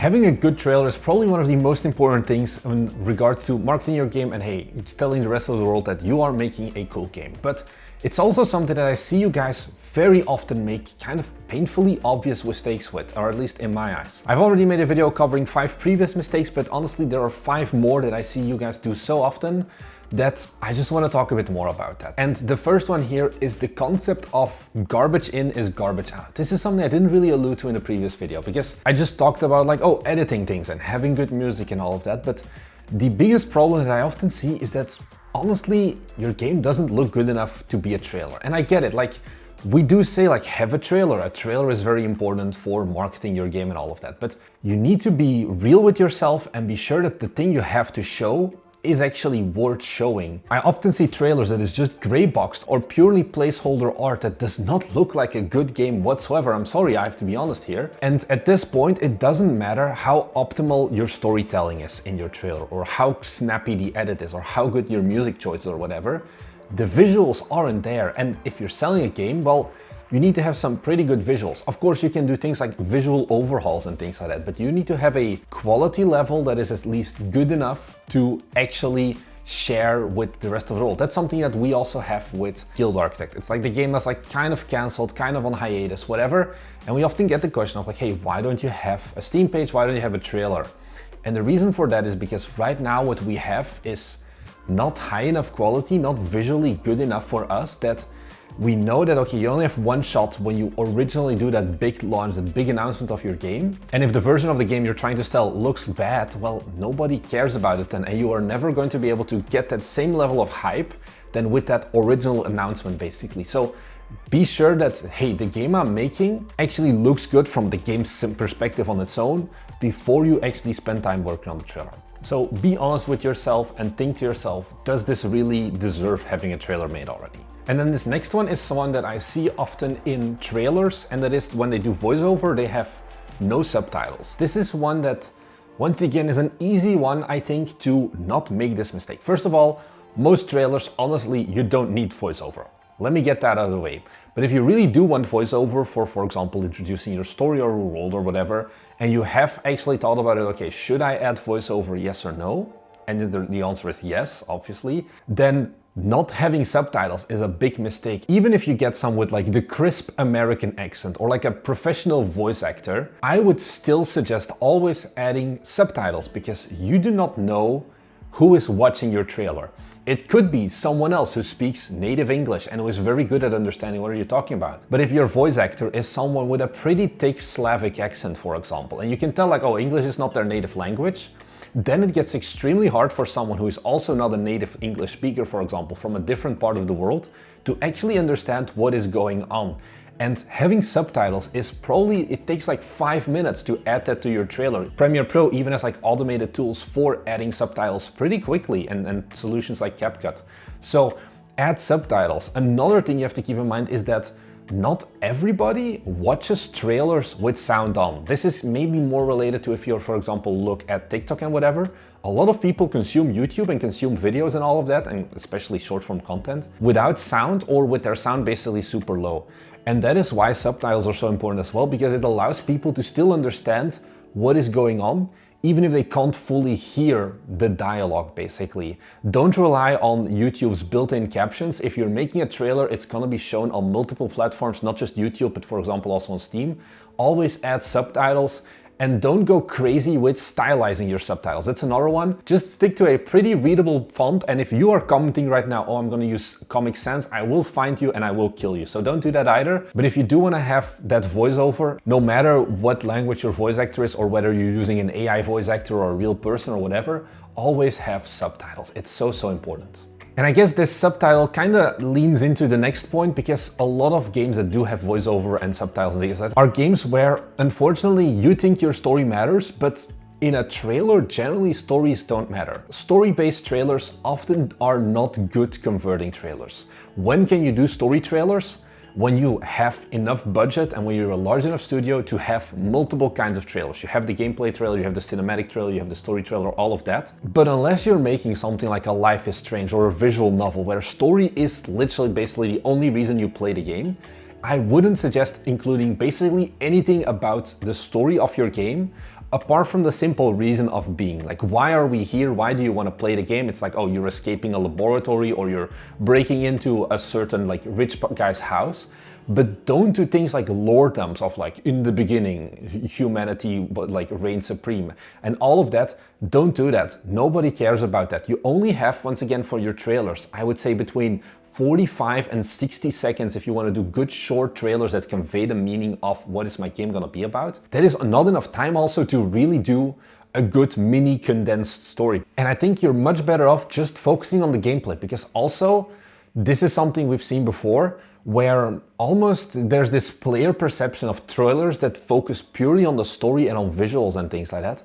Having a good trailer is probably one of the most important things in regards to marketing your game and hey, it's telling the rest of the world that you are making a cool game. But it's also something that I see you guys very often make kind of painfully obvious mistakes with, or at least in my eyes. I've already made a video covering 5 previous mistakes, but honestly there are 5 more that I see you guys do so often that I just want to talk a bit more about that. And the first one here is the concept of garbage in is garbage out. This is something I didn't really allude to in the previous video because I just talked about like, oh, editing things and having good music and all of that. But the biggest problem that I often see is that honestly, your game doesn't look good enough to be a trailer. And I get it, like we do say like have a trailer. A trailer is very important for marketing your game and all of that. But you need to be real with yourself and be sure that the thing you have to show is actually worth showing. I often see trailers that is just gray boxed or purely placeholder art that does not look like a good game whatsoever. I'm sorry, I have to be honest here. And at this point, it doesn't matter how optimal your storytelling is in your trailer or how snappy the edit is or how good your music choices or whatever. The visuals aren't there. And if you're selling a game, well, you need to have some pretty good visuals. Of course, you can do things like visual overhauls and things like that, but you need to have a quality level that is at least good enough to actually share with the rest of the world. That's something that we also have with Guild Architect. It's like the game is like kind of cancelled, kind of on hiatus, whatever. And we often get the question of like, hey, why don't you have a Steam page? Why don't you have a trailer? And the reason for that is because right now what we have is not high enough quality, not visually good enough for us that we know that, okay, you only have one shot when you originally do that big launch, that big announcement of your game. And if the version of the game you're trying to sell looks bad, well, nobody cares about it then. And you are never going to be able to get that same level of hype than with that original announcement, basically. So be sure that, hey, the game I'm making actually looks good from the game's perspective on its own before you actually spend time working on the trailer. So be honest with yourself and think to yourself, does this really deserve having a trailer made already? And then this next one is one that I see often in trailers, and that is when they do voiceover, they have no subtitles. This is one that, once again, is an easy one, I think, to not make this mistake. First of all, most trailers, honestly, you don't need voiceover. Let me get that out of the way. But if you really do want voiceover for example, introducing your story or world or whatever, and you have actually thought about it, okay, should I add voiceover, yes or no? And the answer is yes, obviously. Then not having subtitles is a big mistake. Even if you get some with like the crisp American accent or like a professional voice actor, I would still suggest always adding subtitles because you do not know who is watching your trailer. It could be someone else who speaks native English and who is very good at understanding what you're talking about. But if your voice actor is someone with a pretty thick Slavic accent, for example, and you can tell like, oh, English is not their native language, then it gets extremely hard for someone who is also not a native English speaker, for example, from a different part of the world, to actually understand what is going on. And having subtitles is probably, it takes like 5 minutes to add that to your trailer. Premiere Pro even has like automated tools for adding subtitles pretty quickly and solutions like CapCut. So add subtitles. Another thing you have to keep in mind is that not everybody watches trailers with sound on. This is maybe more related to if you, for example, look at TikTok and whatever. A lot of people consume YouTube and consume videos and all of that, and especially short form content, without sound or with their sound basically super low. And that is why subtitles are so important as well, because it allows people to still understand what is going on, even if they can't fully hear the dialogue, basically. Don't rely on YouTube's built-in captions. If you're making a trailer, it's gonna be shown on multiple platforms, not just YouTube, but for example, also on Steam. Always add subtitles. And don't go crazy with stylizing your subtitles. That's another one. Just stick to a pretty readable font. And if you are commenting right now, oh, I'm gonna use Comic Sans, I will find you and I will kill you. So don't do that either. But if you do wanna have that voiceover, no matter what language your voice actor is or whether you're using an AI voice actor or a real person or whatever, always have subtitles. It's so, so important. And I guess this subtitle kind of leans into the next point, because a lot of games that do have voiceover and subtitles and things like that are games where, unfortunately, you think your story matters, but in a trailer, generally stories don't matter. Story-based trailers often are not good converting trailers. When can you do story trailers? When you have enough budget and when you're a large enough studio to have multiple kinds of trailers. You have the gameplay trailer, you have the cinematic trailer, you have the story trailer, all of that. But unless you're making something like a Life is Strange or a visual novel where story is literally basically the only reason you play the game, I wouldn't suggest including basically anything about the story of your game apart from the simple reason of being. Like, why are we here? Why do you want to play the game? It's like, oh, you're escaping a laboratory or you're breaking into a certain like rich guy's house. But don't do things like lore dumps of like, in the beginning, humanity like reigned supreme and all of that. Don't do that. Nobody cares about that. You only have, once again, for your trailers, I would say between 45 and 60 seconds if you want to do good short trailers that convey the meaning of what is my game gonna be about. That is not enough time also to really do a good mini condensed story. And I think you're much better off just focusing on the gameplay, because also this is something we've seen before where almost there's this player perception of trailers that focus purely on the story and on visuals and things like that,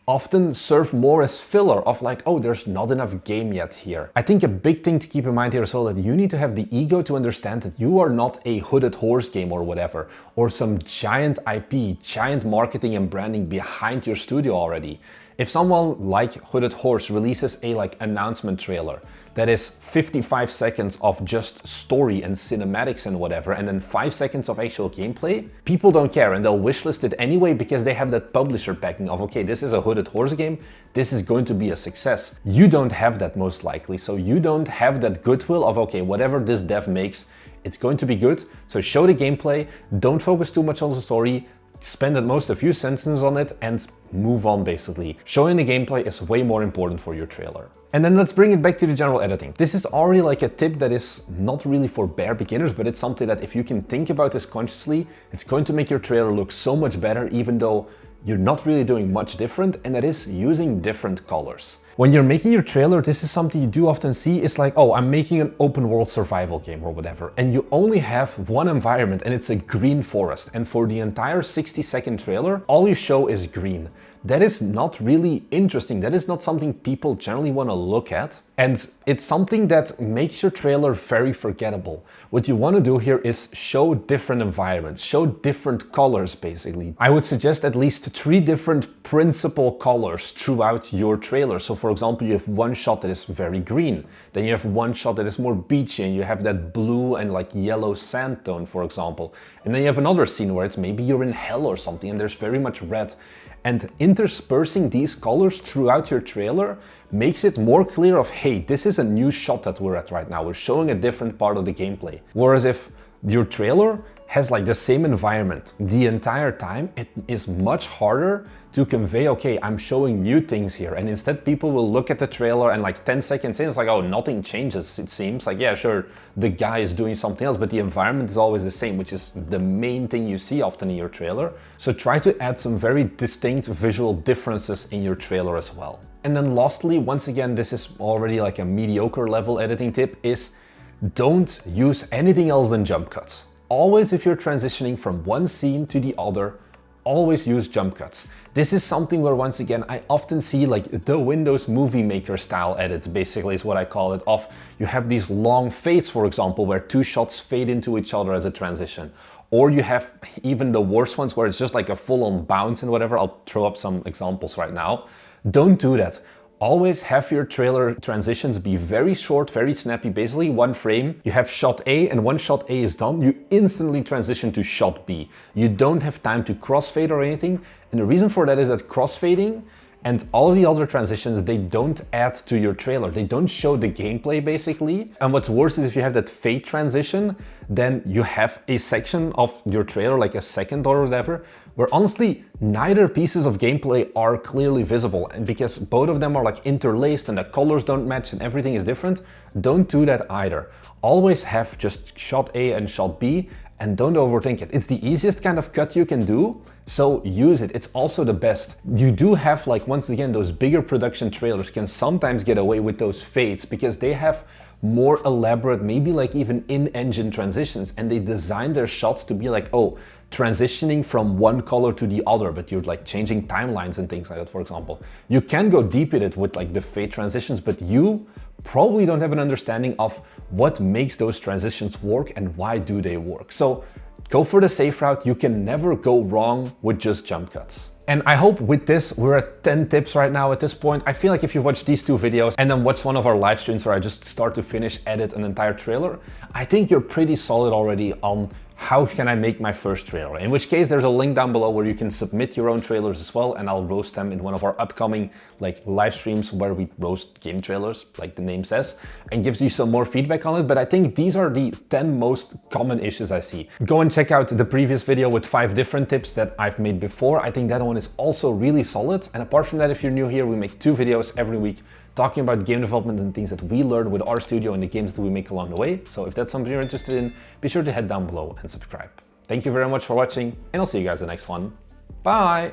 often serve more as filler of like, oh, there's not enough game yet here. I think a big thing to keep in mind here as well, that you need to have the ego to understand that you are not a hooded horse game or whatever, or some giant IP, giant marketing and branding behind your studio already. If someone like Hooded Horse releases a like announcement trailer that is 55 seconds of just story and cinematics and whatever, and then 5 seconds of actual gameplay, people don't care and they'll wishlist it anyway because they have that publisher backing of, okay, this is a Hooded Horse game, this is going to be a success. You don't have that most likely, so you don't have that goodwill of, okay, whatever this dev makes, it's going to be good. So show the gameplay, don't focus too much on the story, spend at most a few sentences on it and move on basically. Showing the gameplay is way more important for your trailer. And then let's bring it back to the general editing. This is already like a tip that is not really for bare beginners, but it's something that if you can think about this consciously, it's going to make your trailer look so much better, even though you're not really doing much different, and that is using different colors. When you're making your trailer, this is something you do often see. It's like, oh, I'm making an open world survival game or whatever, and you only have one environment and it's a green forest. And for the entire 60-second trailer, all you show is green. That is not really interesting. That is not something people generally want to look at. And it's something that makes your trailer very forgettable. What you want to do here is show different environments, show different colors basically. I would suggest at least 3 different principal colors throughout your trailer. So for example, you have one shot that is very green, then you have one shot that is more beachy and you have that blue and like yellow sand tone, for example. And then you have another scene where it's maybe you're in hell or something and there's very much red. And interspersing these colors throughout your trailer makes it more clear of, hey, this is a new shot that we're at right now. We're showing a different part of the gameplay. Whereas if your trailer has like the same environment the entire time, it is much harder to convey, okay, I'm showing new things here. And instead people will look at the trailer and like 10 seconds in, it's like, oh, nothing changes. It seems like, yeah, sure, the guy is doing something else, but the environment is always the same, which is the main thing you see often in your trailer. So try to add some very distinct visual differences in your trailer as well. And then lastly, once again, this is already like a mediocre level editing tip, is don't use anything else than jump cuts. Always, if you're transitioning from one scene to the other, always use jump cuts. This is something where, once again, I often see like the Windows Movie Maker style edits, basically is what I call it, of you have these long fades, for example, where 2 shots fade into each other as a transition. Or you have even the worst ones where it's just like a full-on bounce and whatever. I'll throw up some examples right now. Don't do that. Always have your trailer transitions be very short, very snappy, basically one frame. You have shot A, and once shot A is done, you instantly transition to shot B. You don't have time to crossfade or anything. And the reason for that is that crossfading and all of the other transitions, they don't add to your trailer. They don't show the gameplay basically. And what's worse is if you have that fade transition, then you have a section of your trailer, like a second or whatever, where honestly, neither pieces of gameplay are clearly visible. And because both of them are like interlaced and the colors don't match and everything is different, don't do that either. Always have just shot A and shot B, and don't overthink it. It's the easiest kind of cut you can do, so use it. It's also the best. You do have, like, once again, those bigger production trailers can sometimes get away with those fades because they have more elaborate, maybe like even in-engine transitions, and they design their shots to be like, oh, transitioning from one color to the other, but you're like changing timelines and things like that, for example. You can go deep in it with like the fade transitions, but you probably don't have an understanding of what makes those transitions work and why do they work. So go for the safe route. You can never go wrong with just jump cuts. And I hope with this, we're at 10 tips right now at this point. I feel like if you watch these 2 videos and then watch one of our live streams where I just start to finish edit an entire trailer, I think you're pretty solid already on how can I make my first trailer? In which case there's a link down below where you can submit your own trailers as well, and I'll roast them in one of our upcoming like live streams where we roast game trailers, like the name says, and gives you some more feedback on it. But I think these are the 10 most common issues I see. Go and check out the previous video with 5 different tips that I've made before. I think that one is also really solid. And apart from that, if you're new here, we make 2 videos every week talking about game development and things that we learned with our studio and the games that we make along the way. So if that's something you're interested in, be sure to head down below and subscribe. Thank you very much for watching, and I'll see you guys in the next one. Bye!